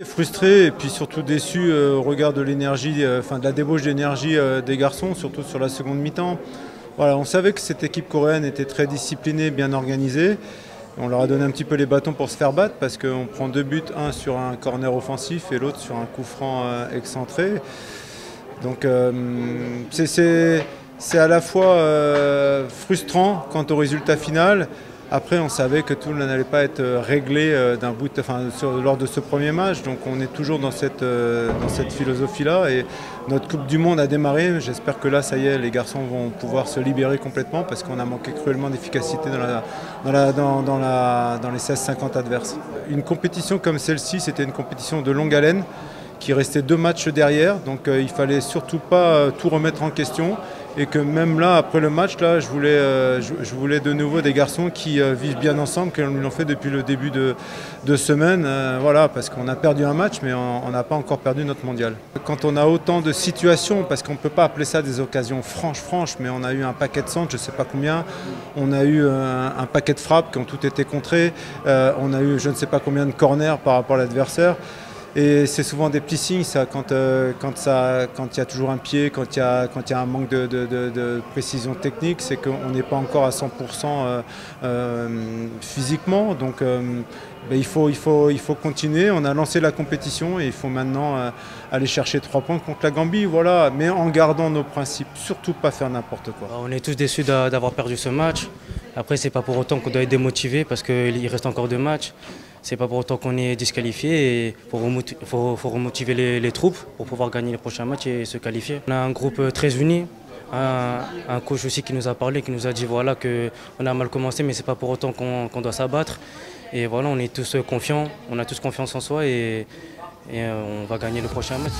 Frustré et puis surtout déçu au regard de l'énergie, de la débauche d'énergie des garçons, surtout sur la seconde mi-temps. Voilà, on savait que cette équipe coréenne était très disciplinée, bien organisée. On leur a donné un petit peu les bâtons pour se faire battre parce qu'on prend 2 buts, un sur un corner offensif et l'autre sur un coup franc excentré. Donc c'est à la fois frustrant quant au résultat final. Après, on savait que tout n'allait pas être réglé lors de ce premier match. Donc on est toujours dans cette philosophie-là. Et notre Coupe du Monde a démarré. J'espère que là, ça y est, les garçons vont pouvoir se libérer complètement parce qu'on a manqué cruellement d'efficacité dans les 16-50 adverses. Une compétition comme celle-ci, c'était une compétition de longue haleine qui restait 2 matchs derrière. Donc il fallait surtout pas tout remettre en question. Et que même là, après le match, là, je voulais de nouveau des garçons qui vivent bien ensemble, comme ils l'ont fait depuis le début de semaine. Voilà, parce qu'on a perdu un match, mais on n'a pas encore perdu notre mondial. Quand on a autant de situations, parce qu'on ne peut pas appeler ça des occasions franches, mais on a eu un paquet de centres, je ne sais pas combien, on a eu un paquet de frappes qui ont toutes été contrées, on a eu je ne sais pas combien de corners par rapport à l'adversaire. Et c'est souvent des petits signes, ça, quand il y a toujours un pied, quand il y a un manque de précision technique, c'est qu'on n'est pas encore à 100% physiquement. Donc il faut continuer. On a lancé la compétition et il faut maintenant aller chercher 3 points contre la Gambie, voilà, mais en gardant nos principes, surtout pas faire n'importe quoi. On est tous déçus d'avoir perdu ce match. Après, c'est pas pour autant qu'on doit être démotivé parce qu'il reste encore 2 matchs. C'est pas pour autant qu'on est disqualifié et il faut remotiver les troupes pour pouvoir gagner les prochains matchs et se qualifier. On a un groupe très uni, un coach aussi qui nous a parlé, qui nous a dit voilà, qu'on a mal commencé mais c'est pas pour autant qu'on doit s'abattre. Et voilà, on est tous confiants, on a tous confiance en soi et on va gagner le prochain match.